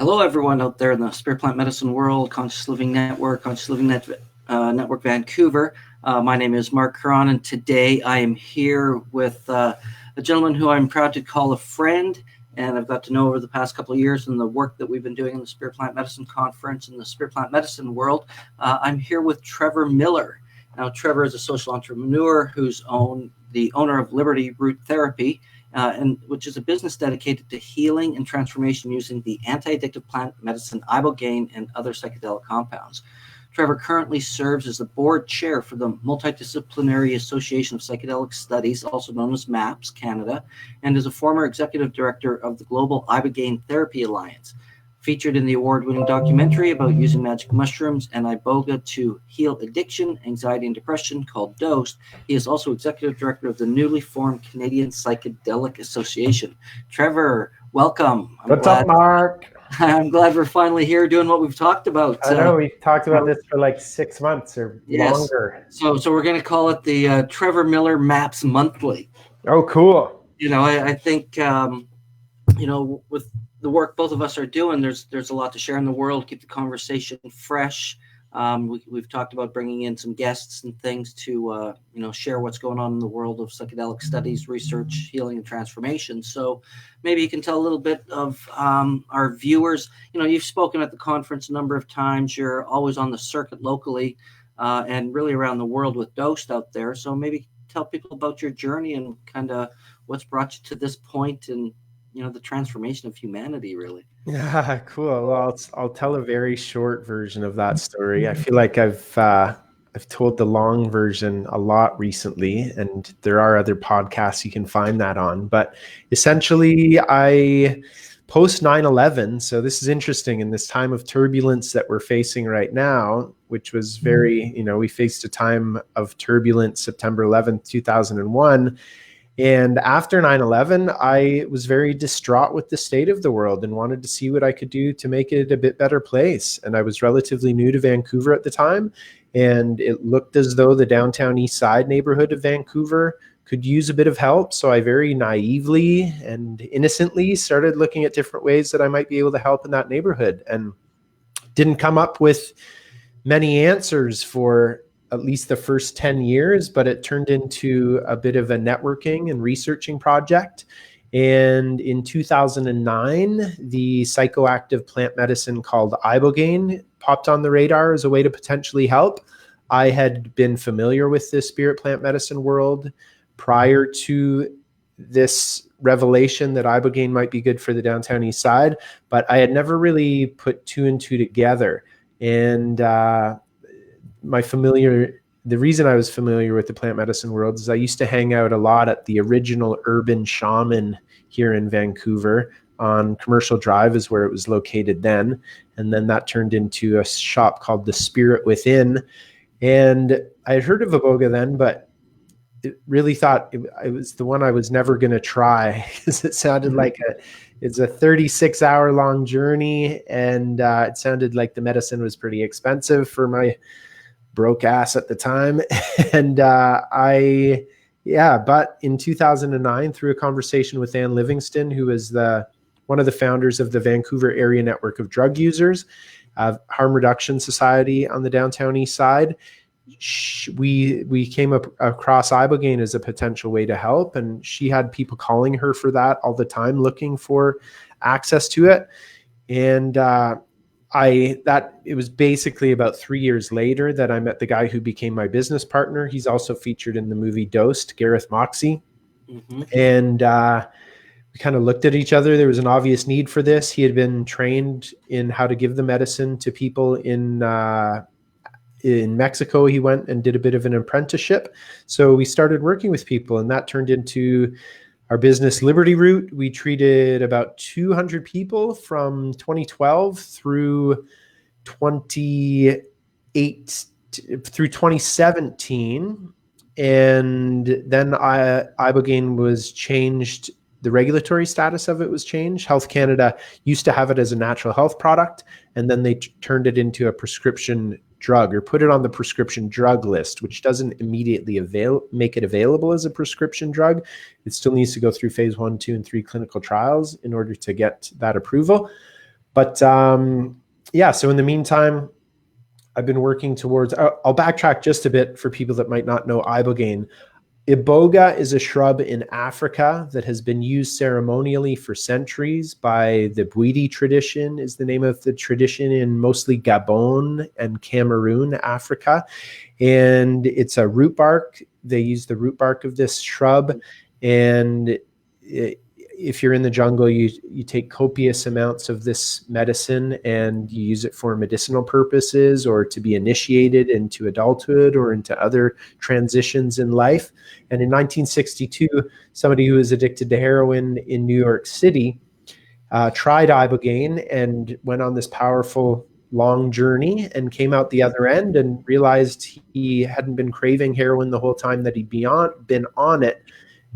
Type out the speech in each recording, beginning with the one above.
Hello, everyone out there in the spirit plant medicine world, Conscious Living Network, Conscious Living Network Vancouver. My name is Mark Caron, and today I am here with a gentleman who I'm proud to call a friend, and I've got to know over the past couple of years in the work that we've been doing in the Spirit Plant Medicine Conference in the spirit plant medicine world. I'm here with Trevor Millar. Now, Trevor is a social entrepreneur who's the owner of Liberty Root Therapy, which is a business dedicated to healing and transformation using the anti-addictive plant medicine Ibogaine and other psychedelic compounds. Trevor currently serves as the board chair for the Multidisciplinary Association of Psychedelic Studies, also known as MAPS Canada, and is a former executive director of the Global Ibogaine Therapy Alliance. Featured in the award-winning documentary about using magic mushrooms and Iboga to heal addiction, anxiety, and depression called Dosed, he is also executive director of the newly formed Canadian Psychedelic Association. Trevor, welcome. What's up, Mark? I'm glad we're finally here doing what we've talked about. I know we've talked about this for like 6 months or longer. So we're going to call it the Trevor Millar MAPS Monthly. Oh, cool. I think, with the work both of us are doing, there's a lot to share in the world, keep the conversation fresh. We've talked about bringing in some guests and things to, share what's going on in the world of psychedelic studies, research, healing, and transformation. So maybe you can tell a little bit of our viewers. You've spoken at the conference a number of times. You're always on the circuit locally and really around the world with Dosed out there. So maybe tell people about your journey and kind of what's brought you to this point and, the transformation of humanity, really. Yeah, cool. Well, I'll tell a very short version of that story. I feel like I've told the long version a lot recently, and there are other podcasts you can find that on. But essentially, I post 9/11. So this is interesting in this time of turbulence that we're facing right now, which was very, we faced a time of turbulence September 11th, 2001. And after 9/11, I was very distraught with the state of the world and wanted to see what I could do to make it a bit better place. And I was relatively new to Vancouver at the time, and it looked as though the downtown east side neighborhood of Vancouver could use a bit of help. So I very naively and innocently started looking at different ways that I might be able to help in that neighborhood, and didn't come up with many answers for at least the first 10 years, but it turned into a bit of a networking and researching project. And in 2009, the psychoactive plant medicine called Ibogaine popped on the radar as a way to potentially help. I had been familiar with the spirit plant medicine world prior to this revelation that Ibogaine might be good for the downtown east side, but I had never really put two and two together. And the reason I was familiar with the plant medicine world is I used to hang out a lot at the original Urban Shaman here in Vancouver on Commercial Drive is where it was located then. And then that turned into a shop called The Spirit Within. And I had heard of Iboga then, but it really thought it was the one I was never going to try because it sounded like it's a 36-hour long journey. And it sounded like the medicine was pretty expensive for my broke ass at the time. And but in 2009, through a conversation with Ann Livingston, who is one of the founders of the Vancouver Area Network of Drug Users, Harm Reduction Society on the downtown east side, we came across Ibogaine as a potential way to help. And she had people calling her for that all the time, looking for access to it. And it was basically about 3 years later that I met the guy who became my business partner. He's also featured in the movie Dosed, Gareth Moxie. Mm-hmm. And we kind of looked at each other. There was an obvious need for this. He had been trained in how to give the medicine to people in Mexico. He went and did a bit of an apprenticeship. So we started working with people, and that turned into our business, Liberty Root. We treated about 200 people from 2012 through 2017. And then Ibogaine was changed. The regulatory status of it was changed. Health Canada used to have it as a natural health product, and then they turned it into a prescription drug, or put it on the prescription drug list, which doesn't immediately make it available as a prescription drug. It still needs to go through phase 1, 2, and 3 clinical trials in order to get that approval. But yeah, so in the meantime, I've been working towards, I'll backtrack just a bit for people that might not know Ibogaine. Iboga is a shrub in Africa that has been used ceremonially for centuries by the Bwiti tradition, is the name of the tradition, in mostly Gabon and Cameroon, Africa. And it's a root bark. They use the root bark of this shrub. And if you're in the jungle, you take copious amounts of this medicine and you use it for medicinal purposes or to be initiated into adulthood or into other transitions in life. And in 1962, somebody who was addicted to heroin in New York City tried Ibogaine and went on this powerful long journey and came out the other end and realized he hadn't been craving heroin the whole time that he'd been on it,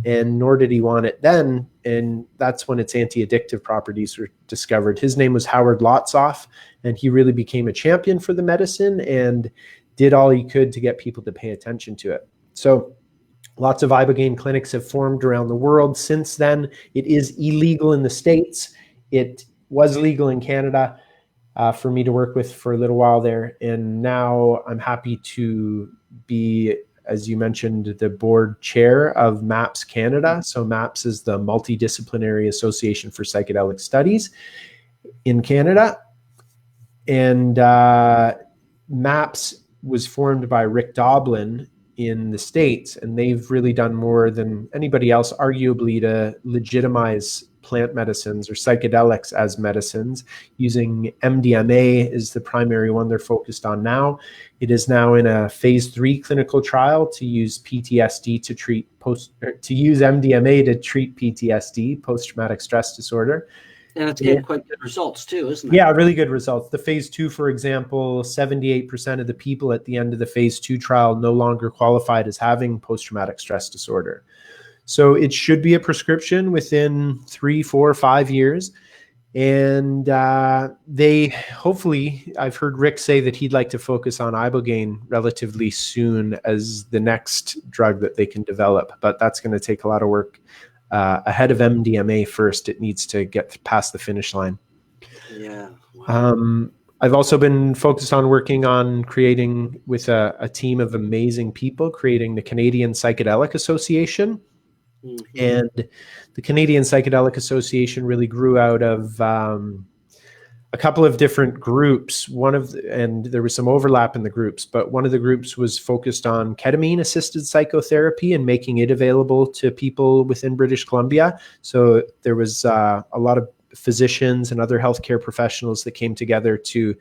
and nor did he want it then. And that's when its anti-addictive properties were discovered. His name was Howard Lotsoff, and he really became a champion for the medicine and did all he could to get people to pay attention to it. So lots of Ibogaine clinics have formed around the world since then. It is illegal in the States. It was legal in Canada for me to work with for a little while there. And now I'm happy to be, as you mentioned, the board chair of MAPS Canada. So MAPS is the Multidisciplinary Association for Psychedelic Studies in Canada. And MAPS was formed by Rick Doblin in the States, and they've really done more than anybody else, arguably, to legitimize plant medicines or psychedelics as medicines. Using MDMA is the primary one they're focused on now. It is now in a phase 3 clinical trial to use PTSD to use MDMA to treat PTSD, post-traumatic stress disorder. And it's getting quite good results too, isn't it? Yeah, really good results. The phase 2, for example, 78% of the people at the end of the phase 2 trial no longer qualified as having post-traumatic stress disorder. So it should be a prescription within 3, 4, 5 years. And they hopefully, I've heard Rick say that he'd like to focus on Ibogaine relatively soon as the next drug that they can develop. But that's going to take a lot of work ahead of MDMA first. It needs to get past the finish line. Yeah. Wow. I've also been focused on working on creating, with a team of amazing people, creating the Canadian Psychedelic Association. Mm-hmm. And the Canadian Psychedelic Association really grew out of a couple of different groups. And there was some overlap in the groups, but one of the groups was focused on ketamine-assisted psychotherapy and making it available to people within British Columbia. So there was a lot of physicians and other healthcare professionals that came together to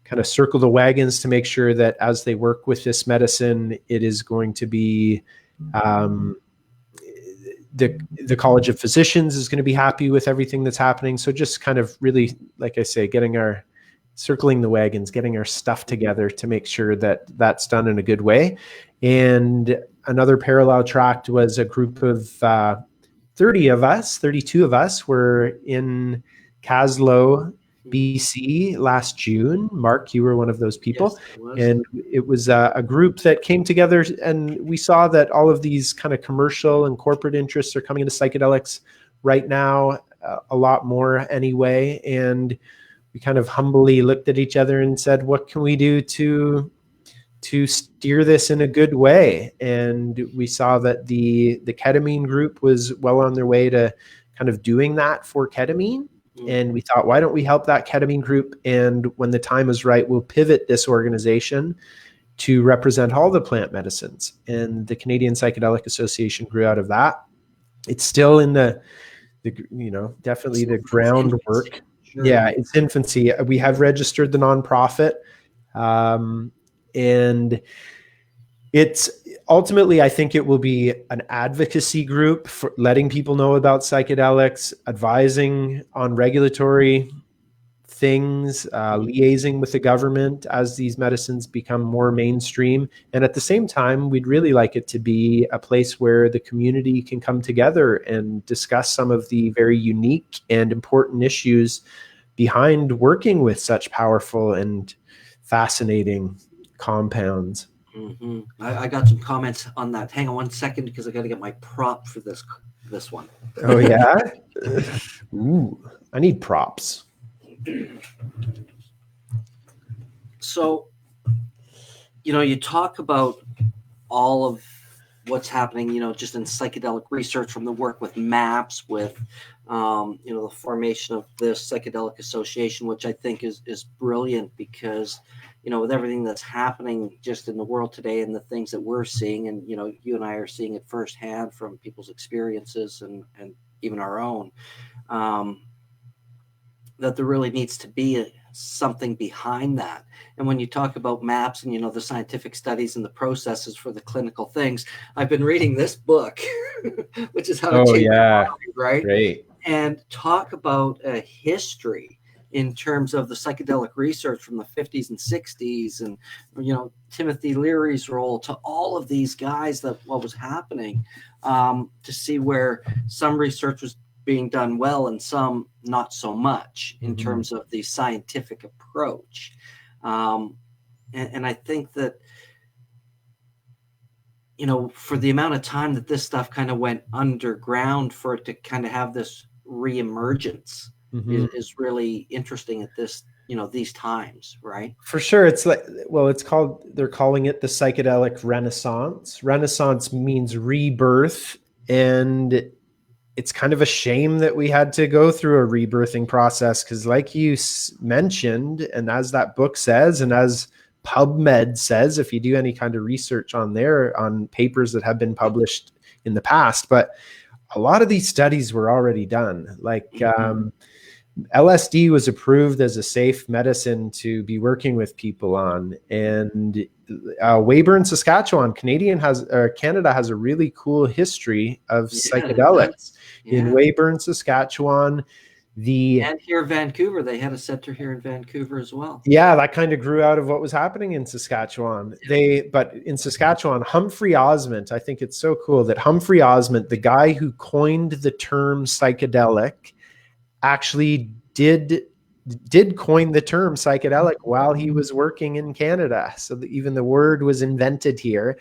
kind of circle the wagons to make sure that as they work with this medicine, it is going to be the College of Physicians is going to be happy with everything that's happening. So just kind of really, like I say, circling the wagons, getting our stuff together to make sure that that's done in a good way. And another parallel track was a group of 32 of us were in Caslow, BC last June. Mark, you were one of those people. Yes, and it was a group that came together, and we saw that all of these kind of commercial and corporate interests are coming into psychedelics right now, a lot more anyway. And we kind of humbly looked at each other and said, what can we do to steer this in a good way? And we saw that the ketamine group was well on their way to kind of doing that for ketamine. And we thought, why don't we help that ketamine group? And when the time is right, we'll pivot this organization to represent all the plant medicines. And the Canadian Psychedelic Association grew out of that. It's still in definitely the groundwork. Sure. Yeah, it's infancy. We have registered the nonprofit. And it's ultimately, I think it will be an advocacy group for letting people know about psychedelics, advising on regulatory things, liaising with the government as these medicines become more mainstream. And at the same time, we'd really like it to be a place where the community can come together and discuss some of the very unique and important issues behind working with such powerful and fascinating compounds. Mm-hmm. I got some comments on that. Hang on one second, because I got to get my prop for this one. Oh yeah. Ooh, I need props. So, you talk about all of what's happening, just in psychedelic research, from the work with MAPS, with, the formation of this Psychedelic Association, which I think is brilliant because, with everything that's happening just in the world today and the things that we're seeing, and, you and I are seeing it firsthand from people's experiences and even our own, that there really needs to be something behind that. And when you talk about MAPS and, the scientific studies and the processes for the clinical things, I've been reading this book, which is How to Change Your Mind, right? Great. And talk about a history in terms of the psychedelic research from the 50s and 60s, and, Timothy Leary's role, to all of these guys, that what was happening, to see where some research was being done well and some not so much in terms of the scientific approach. And I think that, for the amount of time that this stuff kind of went underground, for it to kind of have this reemergence is really interesting at this, these times, right? For sure. It's like, well, they're calling it the psychedelic renaissance. Renaissance means rebirth, and it's kind of a shame that we had to go through a rebirthing process, because like you mentioned, and as that book says, and as PubMed says, if you do any kind of research on there, on papers that have been published in the past, but a lot of these studies were already done. Like LSD was approved as a safe medicine to be working with people on. And Weyburn, Saskatchewan, Canada has a really cool history of psychedelics. In Weyburn, Saskatchewan. And here in Vancouver, they had a center here in Vancouver as well. Yeah, that kind of grew out of what was happening in Saskatchewan. But in Saskatchewan, Humphrey Osment, I think it's so cool that Humphrey Osment, the guy who coined the term psychedelic, actually did coin the term psychedelic while he was working in Canada. So even the word was invented here.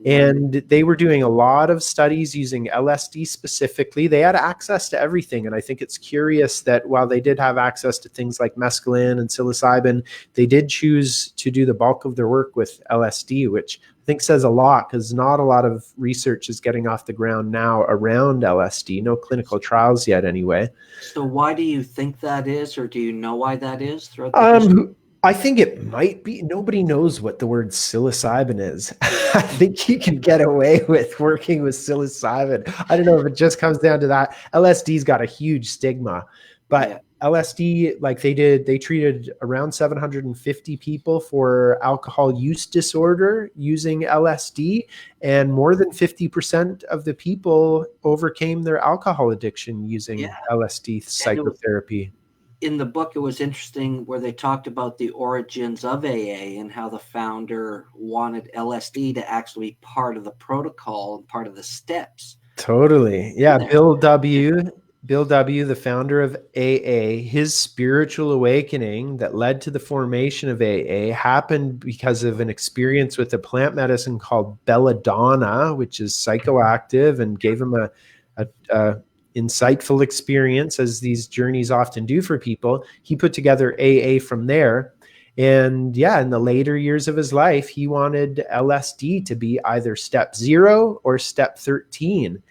And they were doing a lot of studies using LSD specifically. They had access to everything. And I think it's curious that while they did have access to things like mescaline and psilocybin, they did choose to do the bulk of their work with LSD, which I think says a lot, because not a lot of research is getting off the ground now around LSD. No clinical trials yet anyway. So why do you think that is, or do you know why that is throughout the history? I think it might be, nobody knows what the word psilocybin is. I think you can get away with working with psilocybin. I don't know if it just comes down to that. LSD's got a huge stigma, but LSD, like they treated around 750 people for alcohol use disorder using LSD, and more than 50% of the people overcame their alcohol addiction using LSD psychotherapy. In the book, it was interesting where they talked about the origins of AA and how the founder wanted LSD to actually be part of the protocol and part of the steps. Totally. Yeah. Bill W., the founder of AA, his spiritual awakening that led to the formation of AA happened because of an experience with a plant medicine called belladonna, which is psychoactive, and gave him a insightful experience, as these journeys often do for people. He put together AA from there. And in the later years of his life, he wanted LSD to be either step 0 or step 13.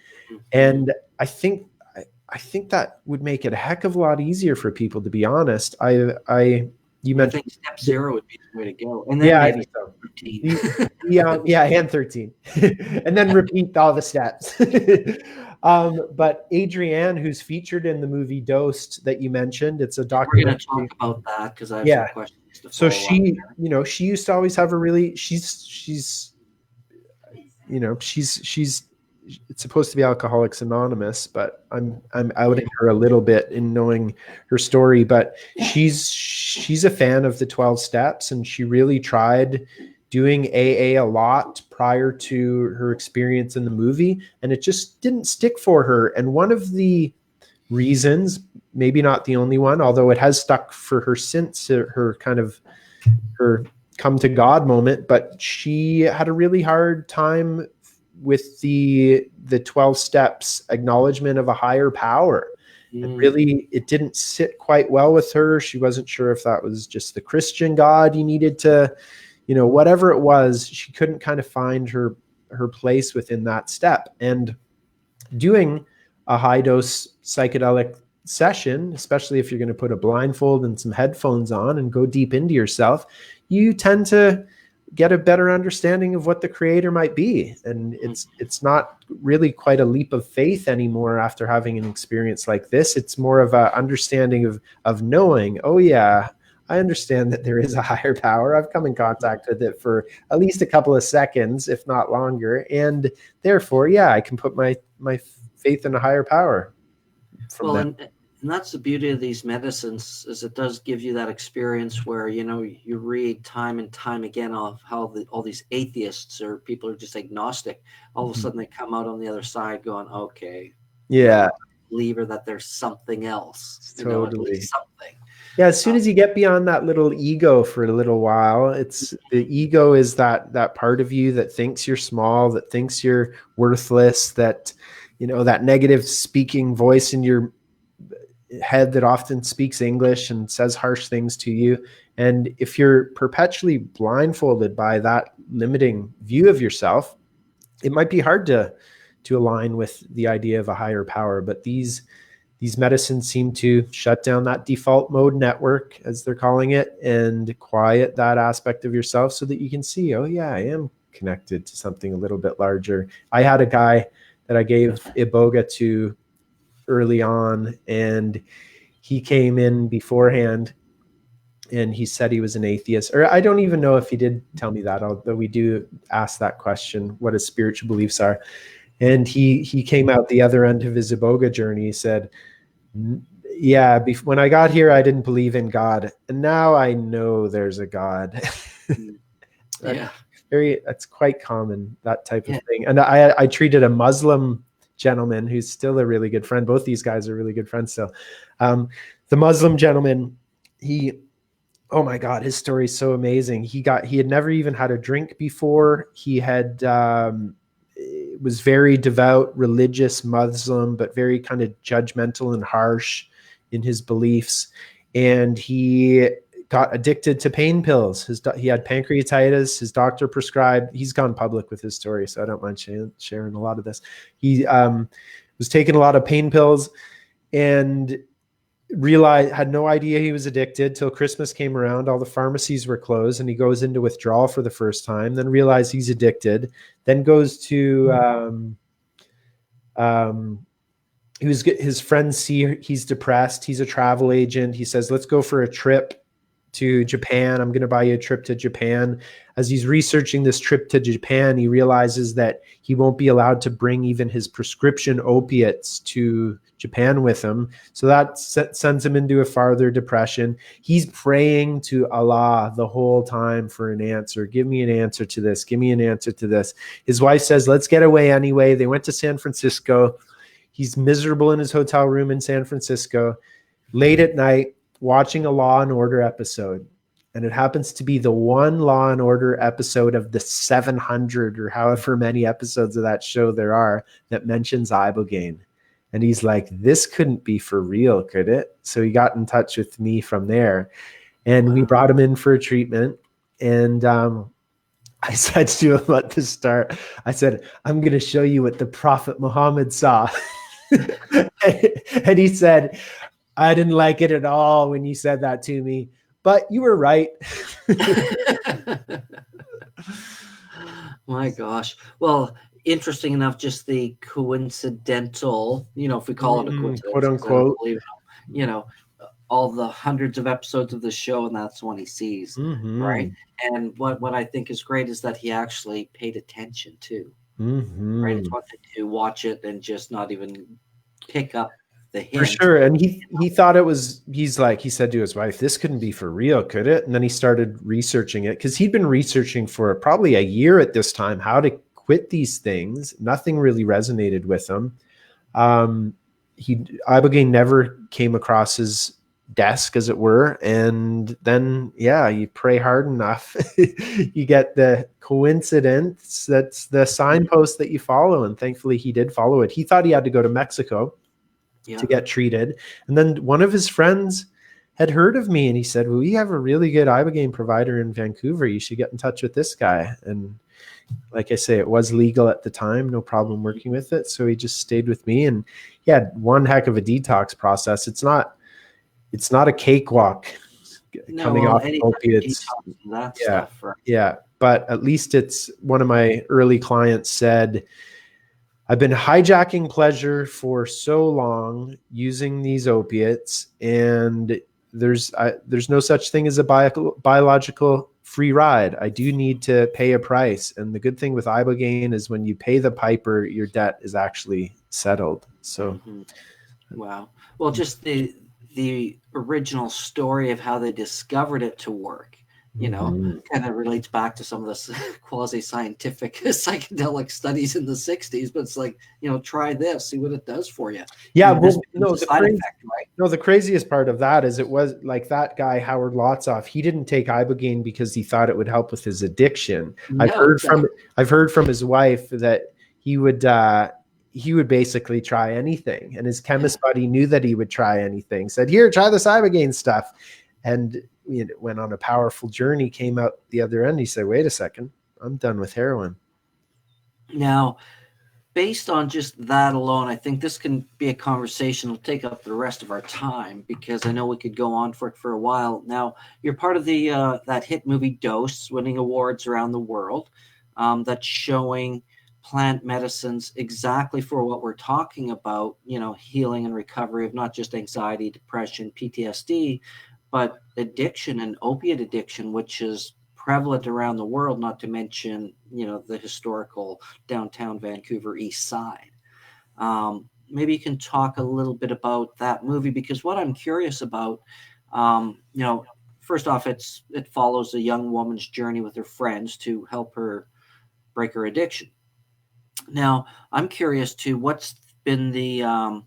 And I think that would make it a heck of a lot easier for people, to be honest. You mentioned, I think step 0 would be the way to go. And then maybe 13. And 13. And then repeat all the steps. But Adrienne, who's featured in the movie Dosed that you mentioned, it's a documentary. We're going to talk about that because I have some questions to follow. So she used to always have a really, it's supposed to be Alcoholics Anonymous, but I'm outing her a little bit in knowing her story. But she's a fan of the 12 steps, and she really tried doing AA a lot prior to her experience in the movie, and it just didn't stick for her. And one of the reasons, maybe not the only one, although it has stuck for her since her come to God moment, but she had a really hard time with the 12 steps acknowledgement of a higher power. really, it didn't sit quite well with her. She wasn't sure if that was just the Christian God he needed to, whatever it was, she couldn't kind of find her place within that step. And doing a high dose psychedelic session, especially if you're going to put a blindfold and some headphones on and go deep into yourself, you tend to get a better understanding of what the creator might be. And it's not really quite a leap of faith anymore after having an experience like this. It's more of a understanding of knowing, oh yeah, I understand that there is a higher power. I've come in contact with it for at least a couple of seconds, if not longer. And therefore, yeah, I can put my faith in a higher power. And that's the beauty of these medicines, is it does give you that experience where, you read time and time again of how all these atheists or people who are just agnostic, all of a sudden they come out on the other side going, okay, yeah, believer that there's something else, totally. At least something. Yeah, as soon as you get beyond that little ego for a little while, it's the ego is that part of you that thinks you're small, that thinks you're worthless, that that negative speaking voice in your head that often speaks English and says harsh things to you. And if you're perpetually blindfolded by that limiting view of yourself, it might be hard to align with the idea of a higher power. But these medicines seem to shut down that default mode network, as they're calling it, and quiet that aspect of yourself so that you can see, oh yeah, I am connected to something a little bit larger. I had a guy that I gave Iboga to early on, and he came in beforehand and he said he was an atheist, or I don't even know if he did tell me that, although we do ask that question, what his spiritual beliefs are. And he came out the other end of his Iboga journey. He said, yeah, when I got here, I didn't believe in God, and now I know there's a God. Yeah. That's quite common, that type of thing. And I treated a Muslim gentleman who's still a really good friend. Both these guys are really good friends still. The Muslim gentleman, oh my God, his story is so amazing. He had never even had a drink before. He had was very devout, religious Muslim, but very kind of judgmental and harsh in his beliefs. And he got addicted to pain pills. He had pancreatitis. His doctor prescribed. He's gone public with his story, so I don't mind sharing a lot of this. He was taking a lot of pain pills and had no idea he was addicted till Christmas came around. All the pharmacies were closed, and he goes into withdrawal for the first time. Then realized he's addicted. Then goes to his friends see he's depressed. He's a travel agent. He says, "Let's go for a trip to Japan. I'm going to buy you a trip to Japan." As he's researching this trip to Japan, he realizes that he won't be allowed to bring even his prescription opiates to Japan with him. So that sends him into a farther depression. He's praying to Allah the whole time for an answer. Give me an answer to this. Give me an answer to this. His wife says, let's get away anyway. They went to San Francisco. He's miserable in his hotel room in San Francisco, late at night, watching a Law and Order episode. And it happens to be the one Law and Order episode of the 700 or however many episodes of that show there are that mentions Ibogaine. And he's like, this couldn't be for real, could it? So he got in touch with me from there. And we brought him in for a treatment. And I said to him at the start, I said, I'm going to show you what the Prophet Muhammad saw. And he said, I didn't like it at all when you said that to me, but you were right. My gosh. Well, interesting enough, just the coincidental, if we call it a coincidence, quote unquote, all the hundreds of episodes of the show, and that's when he sees, right? And what I think is great is that he actually paid attention to, right? It's one thing to watch it and just not even pick up the hint. For sure. And he thought it was, he said to his wife, this couldn't be for real, could it? And then he started researching it, because he'd been researching for probably a year at this time, how to quit these things. Nothing really resonated with him. Ibogaine never came across his desk, as it were. And then, you pray hard enough, you get the coincidence that's the signpost that you follow. And thankfully he did follow it. He thought he had to go to Mexico. Yeah. to get treated. And then one of his friends had heard of me and he said, well, we have a really good Ibogaine provider in Vancouver. You should get in touch with this guy. And like I say, it was legal at the time, no problem working with it. So he just stayed with me, and he had one heck of a detox process. It's not a cakewalk coming off opiates. That Yeah. stuff, right? Yeah. But at least it's one of my early clients said, I've been hijacking pleasure for so long using these opiates, and there's no such thing as a biological free ride. I do need to pay a price. And the good thing with Ibogaine is when you pay the piper, your debt is actually settled. So, Wow. Well, just the original story of how they discovered it to work, you know, kind of relates back to some of the quasi-scientific psychedelic studies in the 60s, but it's like, you know, try this, see what it does for you. Yeah. Well, no, the craziest part of that is it was like that guy, Howard Lotzoff, he didn't take Ibogaine because he thought it would help with his addiction. I've heard from his wife that he would basically try anything. And his chemist buddy knew that he would try anything, said, here, try this Ibogaine stuff. And went on a powerful journey, came out the other end. He said, wait a second, I'm done with heroin. Now, based on just that alone, I think this can be a conversation that'll take up the rest of our time, because I know we could go on for a while. Now, you're part of the that hit movie Dose, winning awards around the world, that's showing plant medicines exactly for what we're talking about, you know, healing and recovery of not just anxiety, depression, PTSD, but addiction and opiate addiction, which is prevalent around the world, not to mention, you know, the historical downtown Vancouver East Side. Maybe you can talk a little bit about that movie, because what I'm curious about, you know, first off, it follows a young woman's journey with her friends to help her break her addiction. Now, I'm curious too, what's been the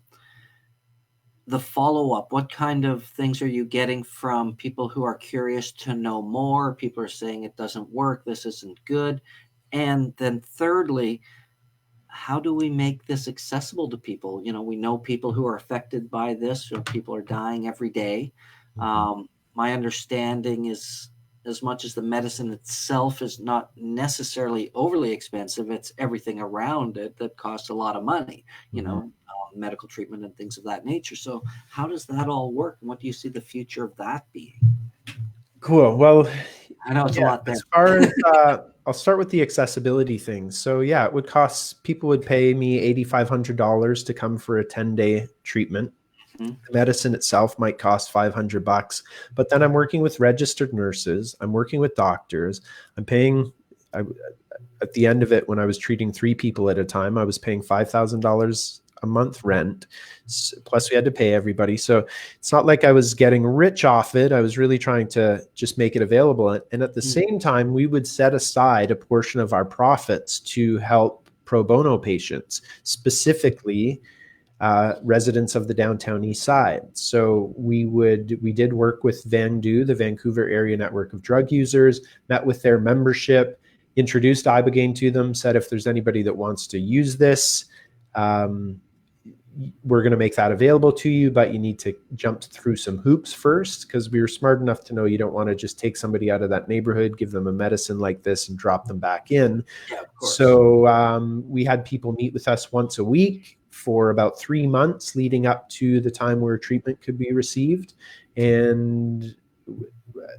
follow-up? What kind of things are you getting from people who are curious to know more? People are saying it doesn't work, this isn't good. And then thirdly, how do we make this accessible to people? You know, we know people who are affected by this, or people are dying every day. My understanding is, as much as the medicine itself is not necessarily overly expensive, it's everything around it that costs a lot of money, you know, medical treatment and things of that nature. So how does that all work? And what do you see the future of that being? Cool. Well, I know it's a lot there. As far as, I'll start with the accessibility things. So yeah, it would cost, people would pay me $8,500 to come for a 10-day treatment. The medicine itself might cost $500, but then I'm working with registered nurses. I'm working with doctors. I'm paying, at the end of it, when I was treating 3 people at a time, I was paying $5,000 a month rent. Plus we had to pay everybody. So it's not like I was getting rich off it. I was really trying to just make it available. And at the same time, we would set aside a portion of our profits to help pro bono patients, specifically residents of the downtown East Side. So we did work with VANDU, the Vancouver Area Network of Drug Users, met with their membership, introduced Ibogaine to them, said if there's anybody that wants to use this, we're going to make that available to you, but you need to jump through some hoops first, because we were smart enough to know you don't want to just take somebody out of that neighborhood, give them a medicine like this and drop them back in. Yeah, of course. So we had people meet with us once a week for about 3 months leading up to the time where treatment could be received. And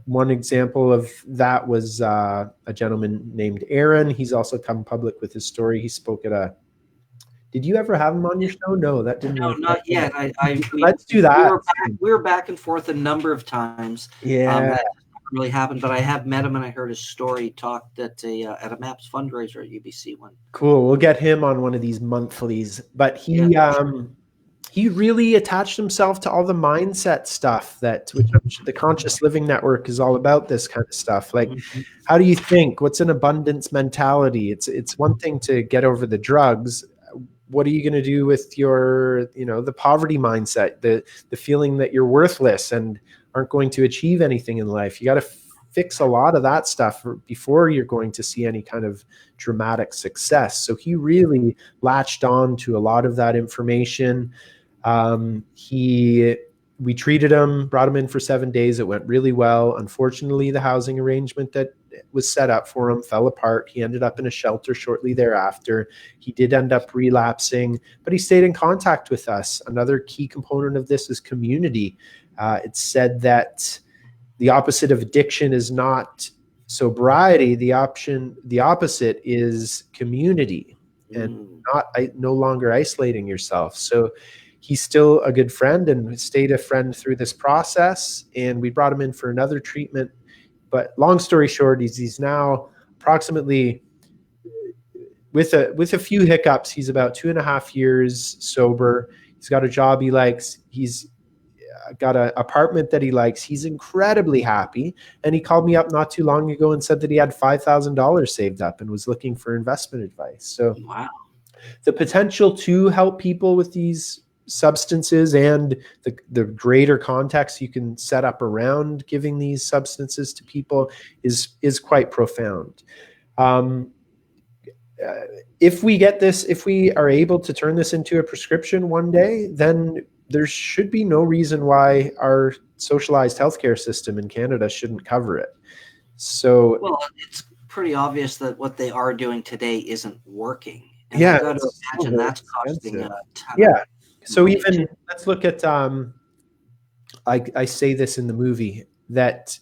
one example of that was a gentleman named Aaron. He's also come public with his story. He spoke at did you ever have him on your show? No, that didn't. No, not yet. Let's do that. We were back and forth a number of times. Yeah. That really happened, but I have met him and I heard his story talked at a MAPS fundraiser at UBC one. Cool. We'll get him on one of these monthlies. But he really attached himself to all the mindset stuff which the Conscious Living Network is all about, this kind of stuff. Like, how do you think? What's an abundance mentality? It's one thing to get over the drugs. What are you going to do with your, the poverty mindset, the feeling that you're worthless and aren't going to achieve anything in life? You got to fix a lot of that stuff before you're going to see any kind of dramatic success. So he really latched on to a lot of that information. We treated him, brought him in for 7 days. It went really well. Unfortunately, the housing arrangement that was set up for him fell apart. He ended up in a shelter shortly thereafter. He did end up relapsing, but he stayed in contact with us. Another key component of this is community. It's said that the opposite of addiction is not sobriety. The opposite is community, and no longer isolating yourself. So he's still a good friend and stayed a friend through this process. And we brought him in for another treatment. But long story short, he's now approximately, with a few hiccups, he's about 2.5 years sober. He's got a job he likes. He's got an apartment that he likes. He's incredibly happy. And he called me up not too long ago and said that he had $5,000 saved up and was looking for investment advice. So wow. The potential to help people with these substances and the greater context you can set up around giving these substances to people is quite profound. If we are able to turn this into a prescription one day, then there should be no reason why our socialized healthcare system in Canada shouldn't cover it. So, well, it's pretty obvious that what they are doing today isn't working. And yeah, I've got to imagine that's costing a ton. Yeah. So even let's look at I say this in the movie that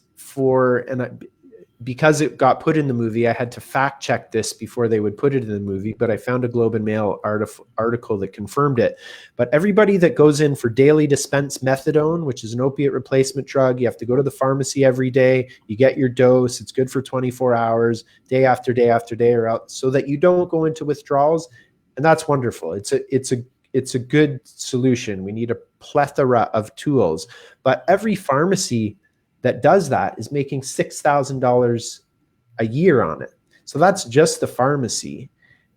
because it got put in the movie, I had to fact check this before they would put it in the movie, but I found a Globe and Mail article that confirmed it. But everybody that goes in for daily dispense methadone, which is an opiate replacement drug, you have to go to the pharmacy every day. You get your dose. It's good for 24 hours, day after day after day, or out, so that you don't go into withdrawals. And that's wonderful. It's a good solution. We need a plethora of tools, but every pharmacy that does that is making $6,000 a year on it. So that's just the pharmacy.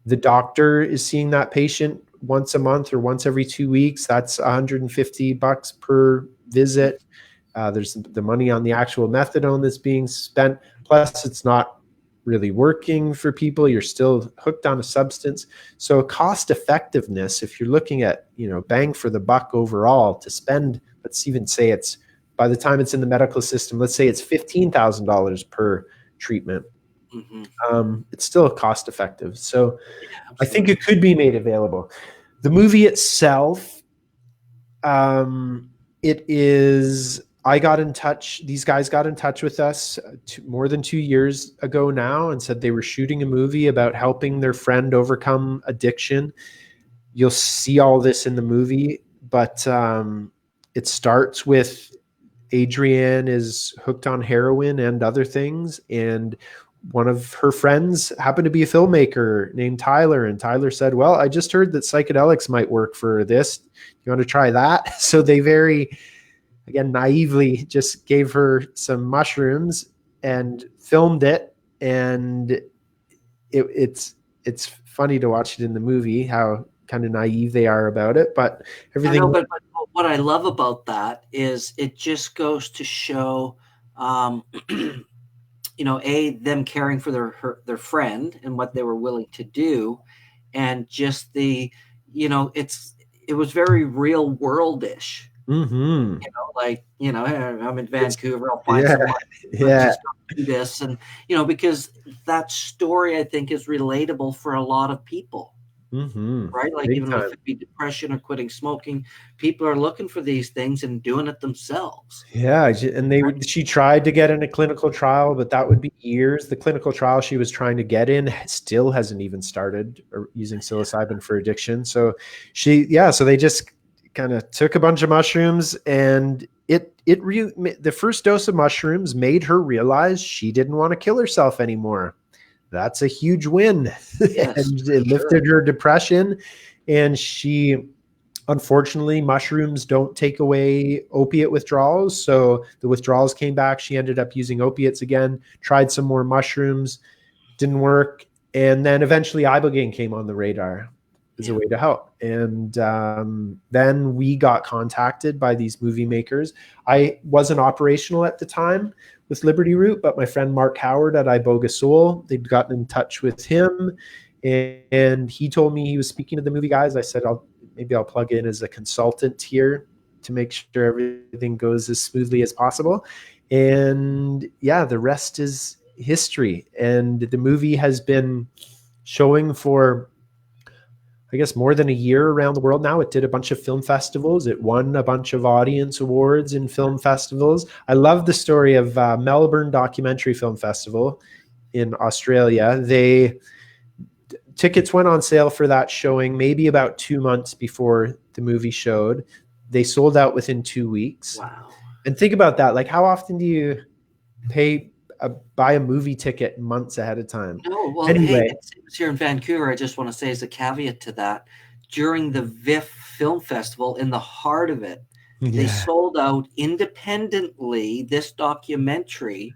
The doctor is seeing that patient once a month or once every 2 weeks. That's $150 per visit. There's the money on the actual methadone that's being spent. Plus, it's not really working for people. You're still hooked on a substance. So cost effectiveness, if you're looking at, bang for the buck overall to spend, let's even say it's, by the time it's in the medical system, let's say it's $15,000 per treatment. Mm-hmm. It's still cost effective. So yeah, I think it could be made available. The movie itself, these guys got in touch with us more than 2 years ago now and said they were shooting a movie about helping their friend overcome addiction. You'll see all this in the movie, but it starts with Adrienne is hooked on heroin and other things, and one of her friends happened to be a filmmaker named Tyler, and Tyler said, well, I just heard that psychedelics might work for this. You want to try that? So they very, again, naively just gave her some mushrooms and filmed it, and it's funny to watch it in the movie how kind of naive they are about it, but everything. But what I love about that is it just goes to show, them caring for their friend and what they were willing to do, and just it was very real world-ish. Mm-hmm. I'm in Vancouver. I'll find someone just do this, and because that story I think is relatable for a lot of people. Mm-hmm. Right? Like even if it be depression or quitting smoking, people are looking for these things and doing it themselves. Yeah. And she tried to get in a clinical trial, but that would be years. The clinical trial she was trying to get in still hasn't even started using psilocybin for addiction. So so they just kind of took a bunch of mushrooms, and the first dose of mushrooms made her realize she didn't want to kill herself anymore. That's a huge win. Yes, and it lifted her depression. And unfortunately, mushrooms don't take away opiate withdrawals. So the withdrawals came back. She ended up using opiates again, tried some more mushrooms, didn't work. And then eventually Ibogaine came on the radar as a way to help. And then we got contacted by these movie makers. I wasn't operational at the time with Liberty Root, but my friend Mark Howard at Iboga Soul, they'd gotten in touch with him, and he told me he was speaking to the movie guys. I said, maybe I'll plug in as a consultant here to make sure everything goes as smoothly as possible. And yeah, the rest is history. And the movie has been showing for, I guess, more than a year around the world now. It did a bunch of film festivals. It won a bunch of audience awards in film festivals. I love the story of Melbourne Documentary Film Festival in Australia. Tickets went on sale for that showing maybe about 2 months before the movie showed. They sold out within 2 weeks. Wow. And think about that. Like, how often do you buy a movie ticket months ahead of time? No, well, Anyway, hey, it's here in Vancouver. I just want to say as a caveat to that, during the VIFF Film Festival, in the heart of it, they sold out independently this documentary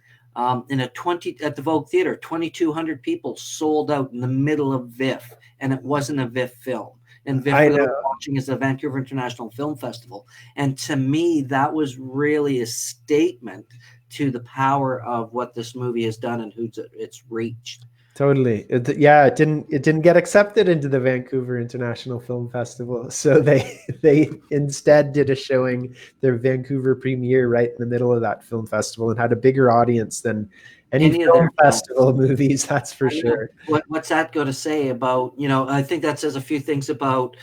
in at the Vogue Theater. 2,200 people sold out in the middle of VIFF, and it wasn't a VIFF film. And VIFF, for those watching, is the Vancouver International Film Festival. And to me, that was really a statement to the power of what this movie has done and who it's reached. Totally. It didn't get accepted into the Vancouver International Film Festival. So they instead did a showing, their Vancouver premiere, right in the middle of that film festival, and had a bigger audience than any film festival movies, that's for sure. What's that going to say about, I think that says a few things about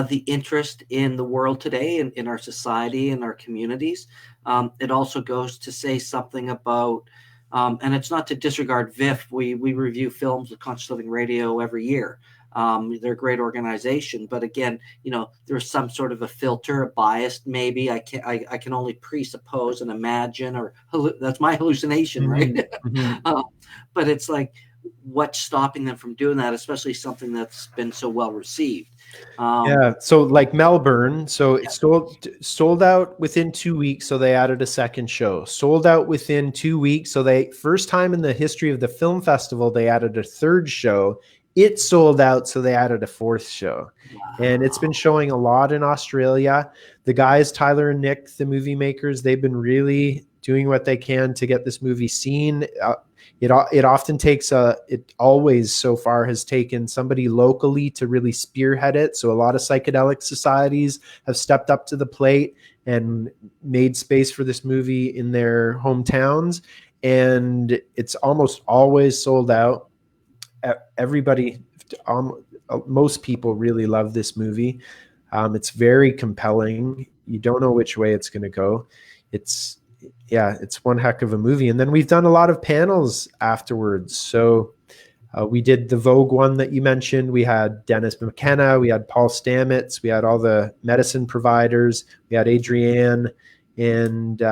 the interest in the world today and in our society and our communities. It also goes to say something about, and it's not to disregard VIFF. We review films with Conscious Living Radio every year. They're a great organization, but again, there's some sort of a filter, a bias. Maybe I can only presuppose and imagine, or that's my hallucination, right? Mm-hmm. But it's like, what's stopping them from doing that, especially something that's been so well received? So like Melbourne, so it sold out within 2 weeks, so they added a second show. Sold out within 2 weeks, so they, first time in the history of the film festival, they added a third show. It sold out, so they added a fourth show. Wow. And it's been showing a lot in Australia. The guys, Tyler and Nick, the movie makers, they've been really doing what they can to get this movie seen. It often takes it always so far has taken somebody locally to really spearhead it. So a lot of psychedelic societies have stepped up to the plate and made space for this movie in their hometowns. And it's almost always sold out. Everybody, most people really love this movie. It's very compelling. You don't know which way it's going to go. It's one heck of a movie. And then we've done a lot of panels afterwards. So we did the Vogue one that you mentioned. We had Dennis McKenna, we had Paul Stamets, we had all the medicine providers, we had Adrienne and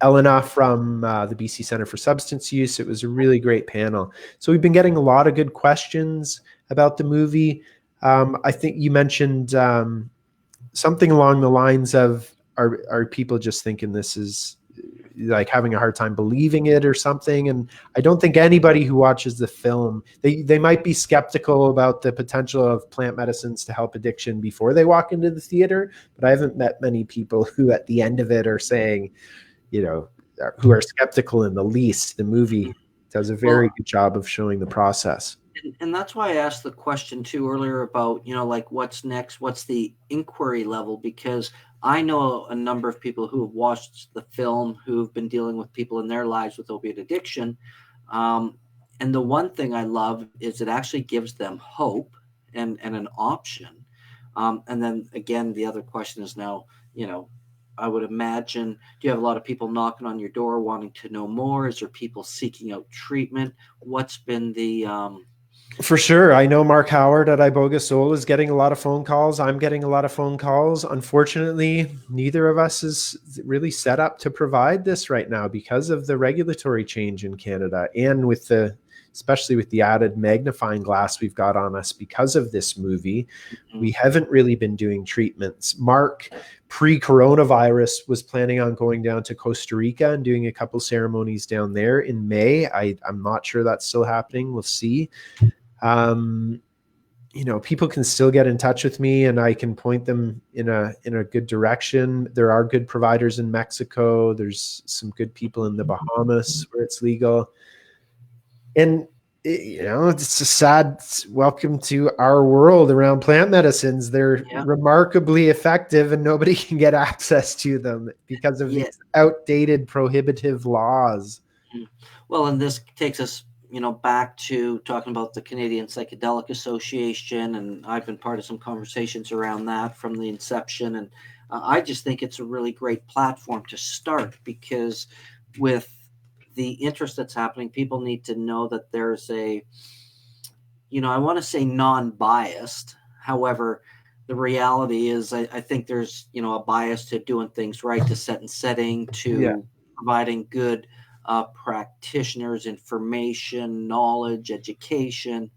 Elena from the BC Center for Substance Use. It was a really great panel. So we've been getting a lot of good questions about the movie. I think you mentioned something along the lines of, are people just thinking this is like having a hard time believing it or something? And I don't think anybody who watches the film, they might be skeptical about the potential of plant medicines to help addiction before they walk into the theater. But I haven't met many people who at the end of it are saying, who are skeptical in the least. The movie does a very good job of showing the process. And that's why I asked the question too earlier about, like what's next, what's the inquiry level, because I know a number of people who have watched the film who've been dealing with people in their lives with opiate addiction. And the one thing I love is it actually gives them hope and an option. And then again, the other question is now, I would imagine, do you have a lot of people knocking on your door wanting to know more? Is there people seeking out treatment? What's been the... For sure. I know Mark Howard at Iboga Soul is getting a lot of phone calls. I'm getting a lot of phone calls. Unfortunately, neither of us is really set up to provide this right now because of the regulatory change in Canada and especially with the added magnifying glass we've got on us because of this movie. Mm-hmm. We haven't really been doing treatments. Mark, pre-coronavirus, was planning on going down to Costa Rica and doing a couple ceremonies down there in May. I'm not sure that's still happening. We'll see. People can still get in touch with me and I can point them in a good direction. There are good providers in Mexico. There's some good people in the Bahamas where it's legal. And it's a sad welcome to our world around plant medicines. They're remarkably effective and nobody can get access to them because of these outdated prohibitive laws. Well, and this takes us, back to talking about the Canadian Psychedelic Association, and I've been part of some conversations around that from the inception. And I just think it's a really great platform to start, because with the interest that's happening, people need to know that there's I want to say non-biased. However, the reality is I think there's, a bias to doing things right, to set and setting, to providing good practitioners, information, knowledge, education,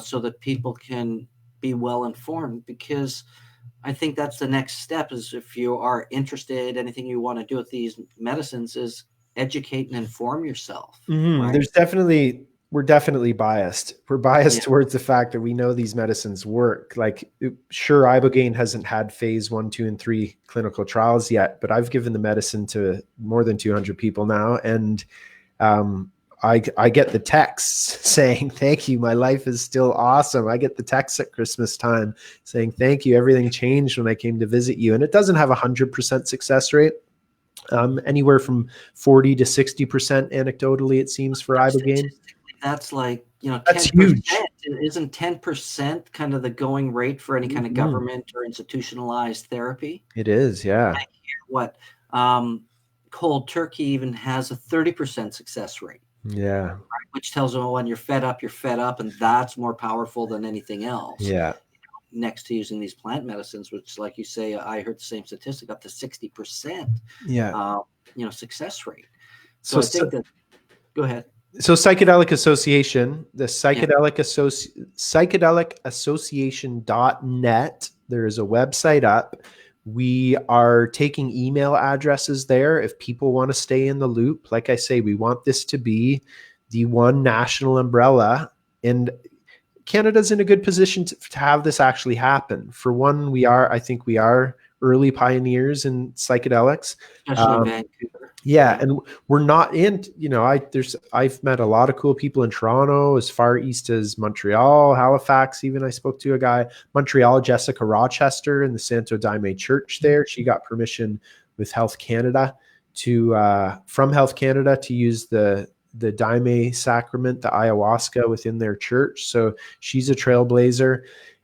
so that people can be well informed. Because I think that's the next step, is if you are interested, anything you want to do with these medicines is educate and inform yourself. Right? We're definitely biased. We're biased towards the fact that we know these medicines work. Like, sure, Ibogaine hasn't had phase 1, 2, and 3 clinical trials yet, but I've given the medicine to more than 200 people now. And I get the texts saying, thank you, my life is still awesome. I get the texts at Christmas time saying, thank you, everything changed when I came to visit you. And it doesn't have 100% success rate. Anywhere from 40 to 60% anecdotally, it seems, for Ibogaine. That's like, that's 10%. Huge. Isn't 10% kind of the going rate for any kind of government or institutionalized therapy? It is, yeah. I hear what cold turkey even has a 30% success rate. Yeah. Right? Which tells them, when you're fed up, and that's more powerful than anything else. Yeah. Next to using these plant medicines, which, like you say, I heard the same statistic, up to 60%. Success rate. So I think that. Go ahead. So Psychedelic Association, the Psychedelic Association.net, there is a website up. We are taking email addresses there if people want to stay in the loop. Like I say, we want this to be the one national umbrella, and Canada's in a good position to have this actually happen. For one, I think we are early pioneers in psychedelics. Especially Vancouver. Yeah, and we're not in, I've met a lot of cool people in Toronto, as far east as Montreal, Halifax. Even I spoke to a guy, Montreal, Jessica Rochester, in the Santo Daime Church there. She got permission with Health Canada from Health Canada to use the Daime sacrament, the ayahuasca, within their church. So she's a trailblazer,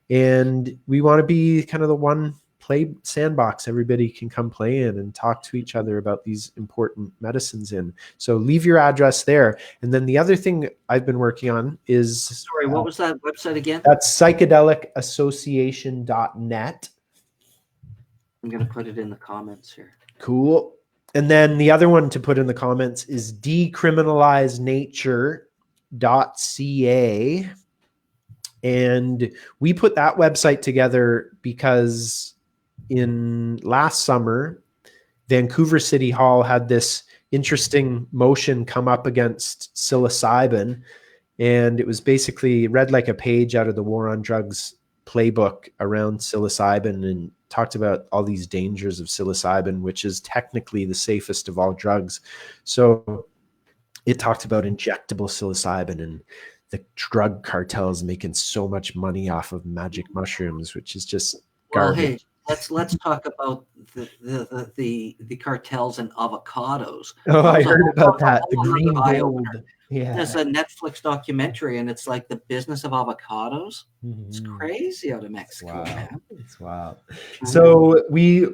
and we want to be kind of the one play sandbox everybody can come play in and talk to each other about these important medicines in. So leave your address there. And then the other thing I've been working on is... Sorry, what was that website again? That's psychedelicassociation.net. I'm going to put it in the comments here. Cool. And then the other one to put in the comments is decriminalizenature.ca. And we put that website together because in last summer, Vancouver City Hall had this interesting motion come up against psilocybin. And it was basically read like a page out of the War on Drugs playbook around psilocybin, and talked about all these dangers of psilocybin, which is technically the safest of all drugs. So it talked about injectable psilocybin and the drug cartels making so much money off of magic mushrooms, which is just garbage. Well, hey, let's talk about the cartels and avocados. Oh, I heard about that. The green gold. Yeah. There's a Netflix documentary, and it's like the business of avocados. Mm-hmm. It's crazy out of Mexico. Wow. Man. It's wild. So we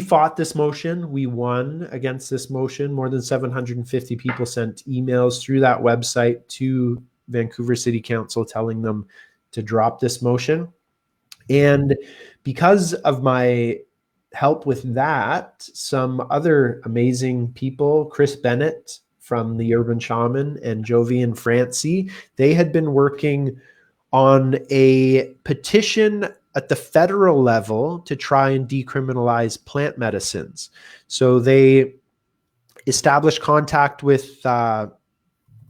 fought this motion. We won against this motion. More than 750 people sent emails through that website to Vancouver City Council telling them to drop this motion. And because of my help with that, some other amazing people, Chris Bennett from the Urban Shaman and Jovian Francie, they had been working on a petition at the federal level to try and decriminalize plant medicines. So they established contact with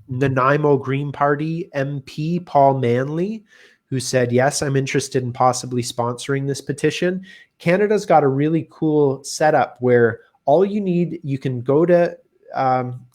Nanaimo Green Party MP Paul Manley, who said, yes, I'm interested in possibly sponsoring this petition. Canada's got a really cool setup where all you need, you can go to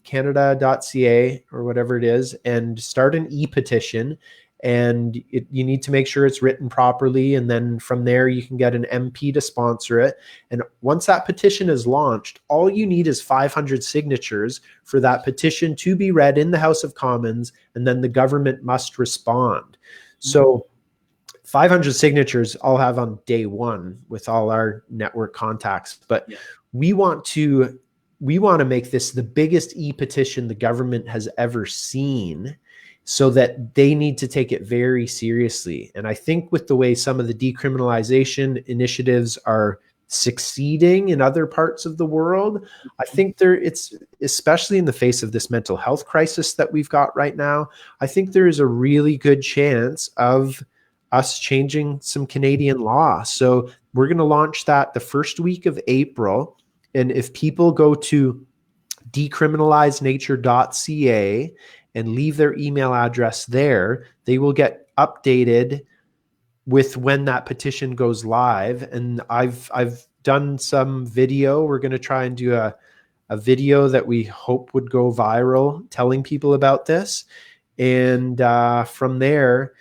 canada.ca or whatever it is, and start an e-petition. And you need to make sure it's written properly. And then from there, you can get an MP to sponsor it. And once that petition is launched, all you need is 500 signatures for that petition to be read in the House of Commons. And then the government must respond. So 500 signatures I'll have on day one with all our network contacts. But we want to make this the biggest e-petition the government has ever seen, so that they need to take it very seriously. And I think with the way some of the decriminalization initiatives are succeeding in other parts of the world, I think it's, especially in the face of this mental health crisis that we've got right now, I think there is a really good chance of us changing some Canadian law. So we're going to launch that the first week of April. And if people go to decriminalizenature.ca and leave their email address there, they will get updated with when that petition goes live. And I've done some video. We're going to try and do a video that we hope would go viral telling people about this. And from there,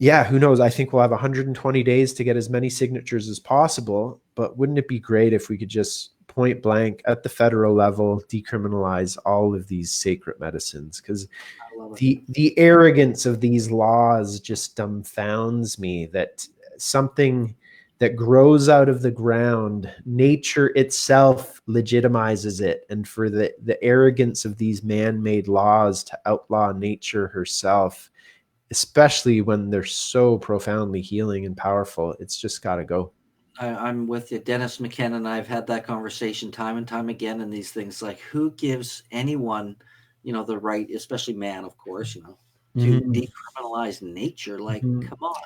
who knows? I think we'll have 120 days to get as many signatures as possible. But wouldn't it be great if we could just point blank at the federal level decriminalize all of these sacred medicines? Because the arrogance of these laws just dumbfounds me, that something that grows out of the ground, nature itself legitimizes it. And for the arrogance of these man-made laws to outlaw nature herself, especially when they're so profoundly healing and powerful, it's just got to go. I'm with you. Dennis McKenna and I have had that conversation time and time again. And these things, like, who gives anyone, the right, especially man, of course, to decriminalize nature? Like, come on.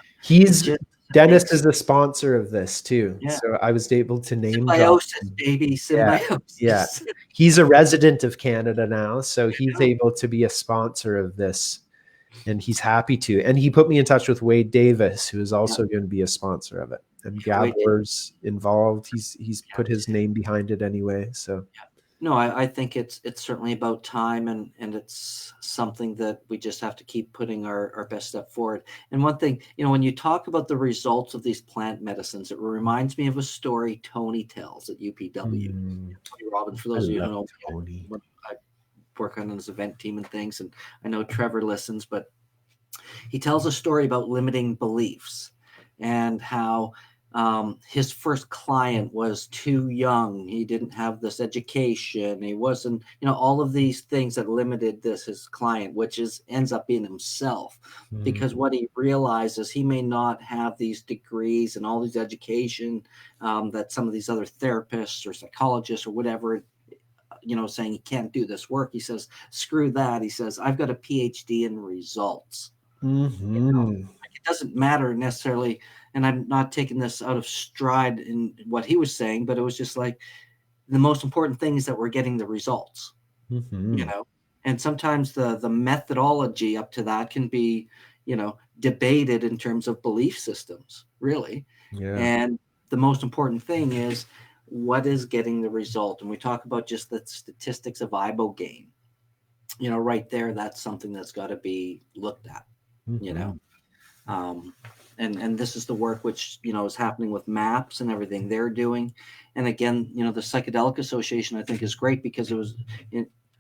Dennis is the sponsor of this too. Yeah. So I was able to name symbiosis, baby. Symbiosis. Yeah. He's a resident of Canada now. So he's able to be a sponsor of this. And he's happy to. And he put me in touch with Wade Davis, who is also going to be a sponsor of it. And Gabor's involved. He's put his name behind it anyway. So no, I think it's certainly about time, and it's something that we just have to keep putting our best step forward. And one thing, when you talk about the results of these plant medicines, it reminds me of a story Tony tells at UPW. Tony Robbins, for those of you who know Tony. I work on his event team and things, and I know Trevor listens, but he tells a story about limiting beliefs and how his first client was too young. He didn't have this education. He wasn't, all of these things that limited his client, which ends up being himself, because what he realizes, he may not have these degrees and all these education that some of these other therapists or psychologists or whatever, saying he can't do this work. He says, screw that. He says, I've got a PhD in results. It doesn't matter necessarily. And I'm not taking this out of stride in what he was saying, but it was just like, the most important thing is that we're getting the results, and sometimes the methodology up to that can be, debated in terms of belief systems, really. Yeah. And the most important thing is what is getting the result. And we talk about just the statistics of Ibogaine, right there, that's something that's got to be looked at, and this is the work which, is happening with MAPS and everything they're doing. And again, the Psychedelic Association, I think, is great, because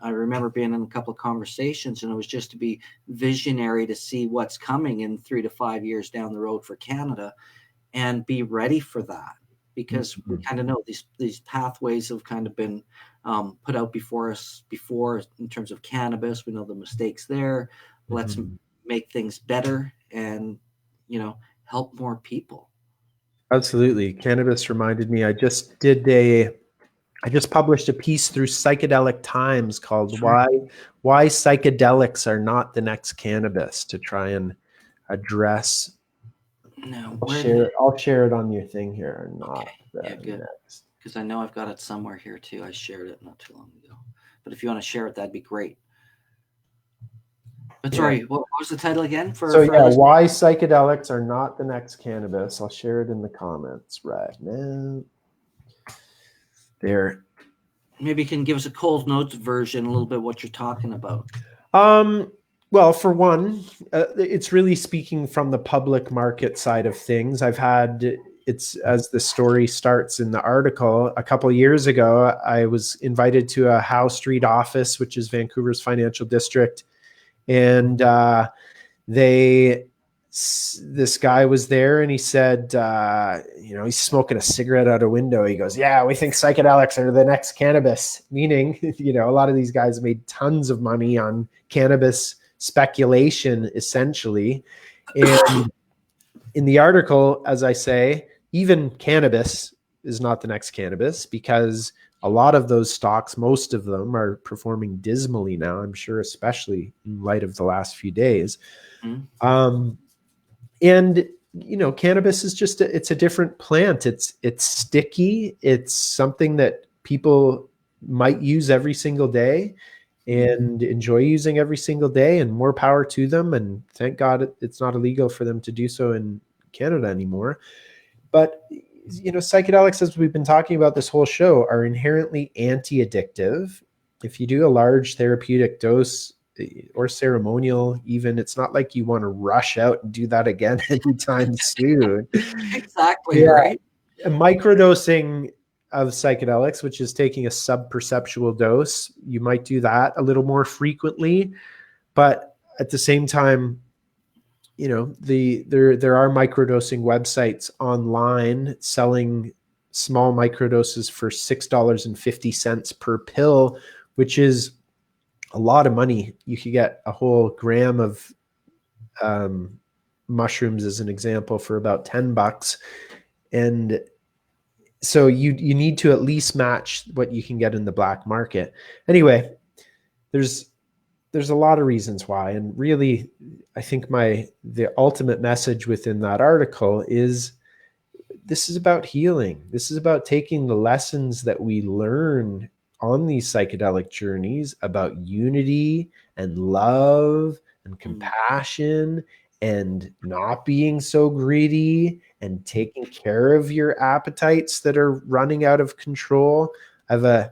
I remember being in a couple of conversations, and it was just to be visionary to see what's coming in 3 to 5 years down the road for Canada, and be ready for that. Because we kind of know these pathways have kind of been put out before us before, in terms of cannabis. We know the mistakes there. Let's make things better and, help more people. Absolutely. Cannabis reminded me, I just published a piece through Psychedelic Times called Why Psychedelics Are Not the Next Cannabis, to try and address. No, I'll share it on your thing here. Good. Because I know I've got it somewhere here too. I shared it not too long ago. But if you want to share it, that'd be great. But sorry, what was the title again? Why Psychedelics Are Not the Next Cannabis. I'll share it in the comments right now. There. maybe you can give us a Cold Notes version, a little bit what you're talking about. Well, for one, it's really speaking from the public market side of things. It's as the story starts in the article, a couple of years ago, I was invited to a Howe Street office, which is Vancouver's financial district. And this guy was there and he said, he's smoking a cigarette out a window. He goes, yeah, we think psychedelics are the next cannabis, meaning, a lot of these guys made tons of money on cannabis speculation, essentially. And in the article, as I say, even cannabis is not the next cannabis, because a lot of those stocks, most of them, are performing dismally now, I'm sure, especially in light of the last few days. Mm-hmm. And cannabis is just it's a different plant. It's sticky. It's something that people might use every single day and enjoy using every single day, and more power to them. And thank God it's not illegal for them to do so in Canada anymore. But psychedelics, as we've been talking about this whole show, are inherently anti-addictive. If you do a large therapeutic dose or ceremonial, even, it's not like you want to rush out and do that again anytime soon. Exactly, yeah. Right. A microdosing of psychedelics, which is taking a sub-perceptual dose, you might do that a little more frequently. But at the same time, there are microdosing websites online selling small microdoses for $6.50 per pill, which is a lot of money. You could get a whole gram of mushrooms, as an example, for about $10. And so you need to at least match what you can get in the black market. Anyway, there's a lot of reasons why. And really, I think the ultimate message within that article is this is about healing. This is about taking the lessons that we learn on these psychedelic journeys about unity and love and compassion and not being so greedy and taking care of your appetites that are running out of control. I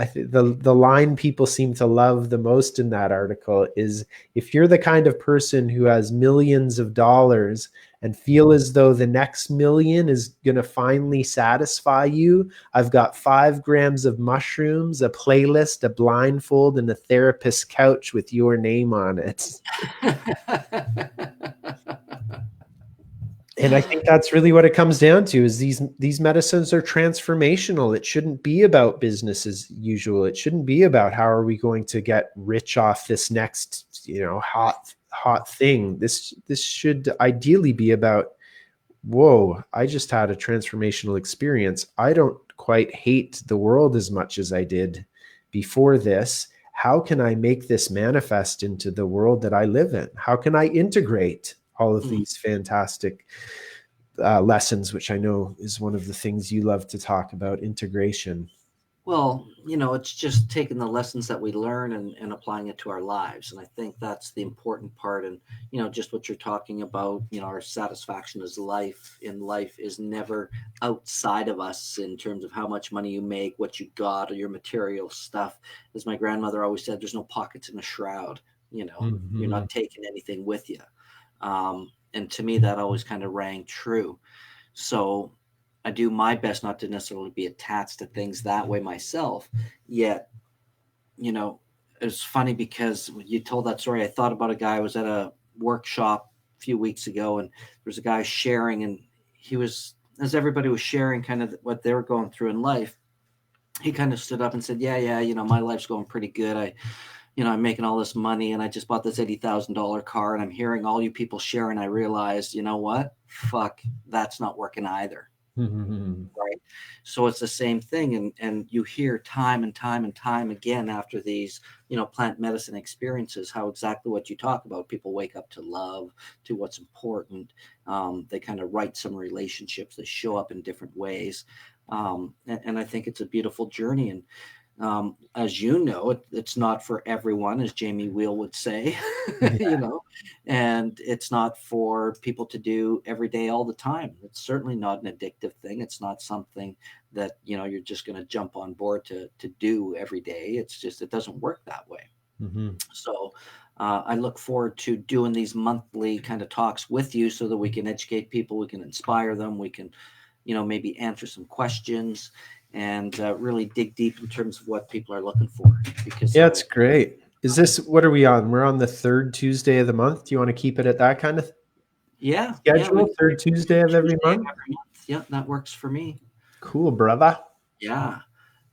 think the line people seem to love the most in that article is, if you're the kind of person who has millions of dollars and feel as though the next million is going to finally satisfy you, I've got 5 grams of mushrooms, a playlist, a blindfold, and a therapist's couch with your name on it. And I think that's really what it comes down to, is these medicines are transformational. It shouldn't be about business as usual. It shouldn't be about how are we going to get rich off this next, hot thing. This should ideally be about, whoa, I just had a transformational experience. I don't quite hate the world as much as I did before this. How can I make this manifest into the world that I live in? How can I integrate all of these fantastic lessons, which I know is one of the things you love to talk about, integration? Well, it's just taking the lessons that we learn and applying it to our lives. And I think that's the important part. And, just what you're talking about, our satisfaction in life is never outside of us in terms of how much money you make, what you got, or your material stuff. As my grandmother always said, there's no pockets in a shroud. You're not taking anything with you. And to me, that always kind of rang true. So I do my best not to necessarily be attached to things that way myself. Yet, it's funny because when you told that story, I thought about a guy. I was at a workshop a few weeks ago, and there was a guy sharing, and he was, as everybody was sharing kind of what they were going through in life, he kind of stood up and said, yeah, my life's going pretty good. I'm making all this money, and I just bought this $80,000 car, and I'm hearing all you people share, and I realized, you know what? Fuck, that's not working either. Right. So it's the same thing. And you hear time and time and time again after these, plant medicine experiences, how exactly what you talk about. People wake up to love, to what's important. They kind of write some relationships. They show up in different ways. And I think it's a beautiful journey. And As you know, it's not for everyone, as Jamie Wheel would say, Yeah. and it's not for people to do every day all the time. It's certainly not an addictive thing. It's not something that, you're just going to jump on board to do every day. It's just, it doesn't work that way. Mm-hmm. So I look forward to doing these monthly kind of talks with you so that we can educate people, we can inspire them, we can, maybe answer some questions and really dig deep in terms of what people are looking for. Because Yeah, it's great. Is this, what are we on? We're on the third Tuesday of the month. Do you want to keep it at that kind of yeah, schedule? Third Tuesday of every month? Yeah, that works for me. Cool, brother. Yeah.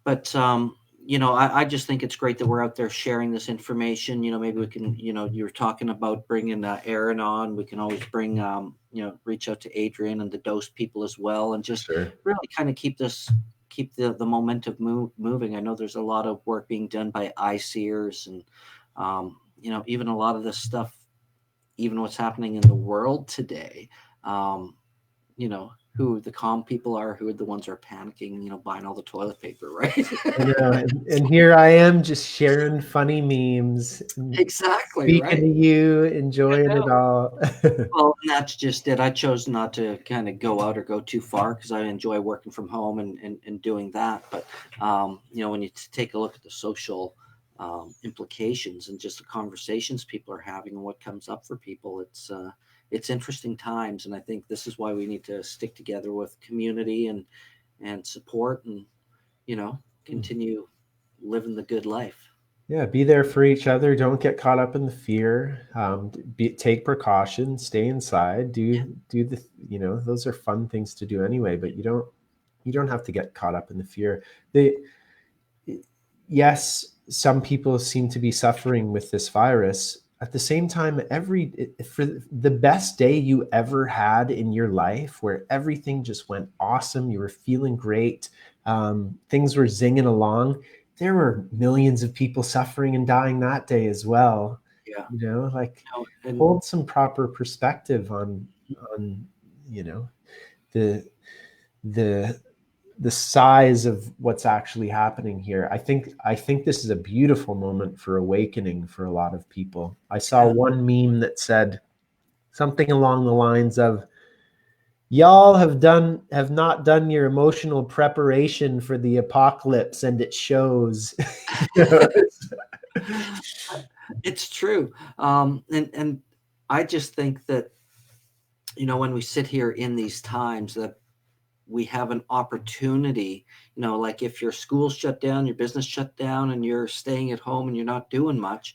But, I just think it's great that we're out there sharing this information. Maybe we can, you're talking about bringing Aaron on. We can always bring, reach out to Adrian and the dose people as well, and just really kind of keep the momentum moving. I know there's a lot of work being done by eye-seers and, even a lot of this stuff, even what's happening in the world today, who the calm people are, who are the ones who are panicking, buying all the toilet paper, right? I know. And here I am just sharing funny memes. Exactly, Speaking right. to you, enjoying it all. Well, and that's just it. I chose not to kind of go out or go too far because I enjoy working from home and doing that. But, when you take a look at the social implications and just the conversations people are having and what comes up for people, it's interesting times. And I think this is why we need to stick together with community and support and, continue living the good life. Yeah, be there for each other. Don't get caught up in the fear. Take precautions. Stay inside. Do the, those are fun things to do anyway. But you don't have to get caught up in the fear. Yes, some people seem to be suffering with this virus. At the same time, for the best day you ever had in your life, where everything just went awesome, you were feeling great, things were zinging along, there were millions of people suffering and dying that day as well. Yeah. Hold some proper perspective on the size of what's actually happening here. I think this is a beautiful moment for awakening for a lot of people. I saw one meme that said something along the lines of, y'all have not done your emotional preparation for the apocalypse, and it shows. It's true. And I just think that, when we sit here in these times, that we have an opportunity, like if your school's shut down, your business shut down, and you're staying at home and you're not doing much,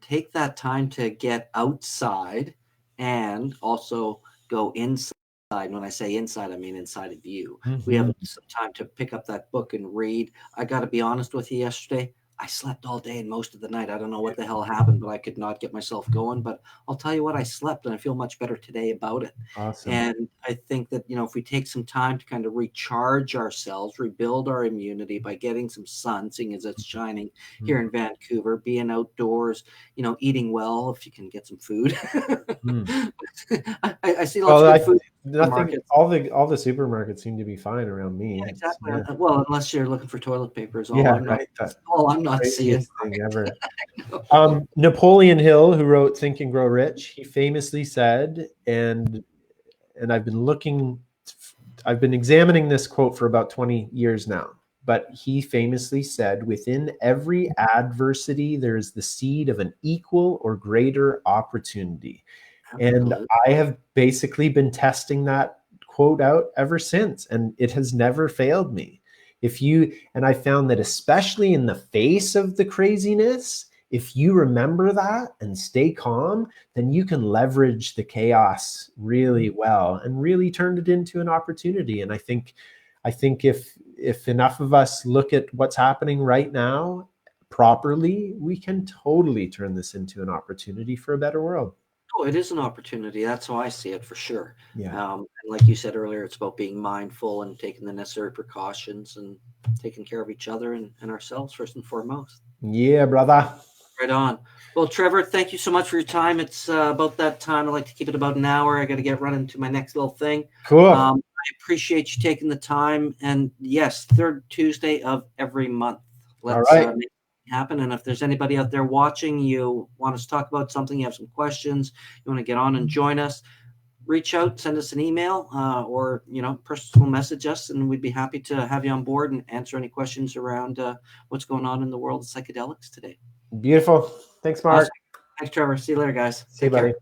take that time to get outside and also go inside. When I say inside, I mean inside of you. We have some time to pick up that book and read. I got to be honest with you, yesterday, I slept all day and most of the night. I don't know what the hell happened, but I could not get myself going. But I'll tell you what, I slept and I feel much better today about it. Awesome. And I think that, if we take some time to kind of recharge ourselves, rebuild our immunity by getting some sun, seeing as it's shining here in Vancouver, being outdoors, eating well, if you can get some food. I see lots of food. Nothing. All the supermarkets seem to be fine around me. Yeah, exactly. Yeah. Well, unless you're looking for toilet paper, is all. Yeah, I'm not seeing. Thing ever. Napoleon Hill, who wrote Think and Grow Rich, he famously said, and I've been examining this quote for about 20 years now, but he famously said, within every adversity, there is the seed of an equal or greater opportunity. Absolutely. And I have basically been testing that quote out ever since, and it has never failed me. And I found that especially in the face of the craziness, if you remember that and stay calm, then you can leverage the chaos really well and really turn it into an opportunity. And I think if enough of us look at what's happening right now properly, we can totally turn this into an opportunity for a better world. Oh, it is an opportunity. That's how I see it, for sure. Yeah. And like you said earlier, it's about being mindful and taking the necessary precautions and taking care of each other and ourselves first and foremost. Yeah, brother. Right on. Well, Trevor, thank you so much for your time. It's about that time. I like to keep it about an hour. I got to get running to my next little thing. Cool. I appreciate you taking the time. And yes, third Tuesday of every month. let's All right. make it happen. And if there's anybody out there watching, you want us to talk about something, you have some questions, you want to get on and join us, reach out, send us an email, or personal message us, and we'd be happy to have you on board and answer any questions around what's going on in the world of psychedelics today. Beautiful. Thanks, Mark. Awesome. Thanks, Trevor. See you later, guys. See you, buddy.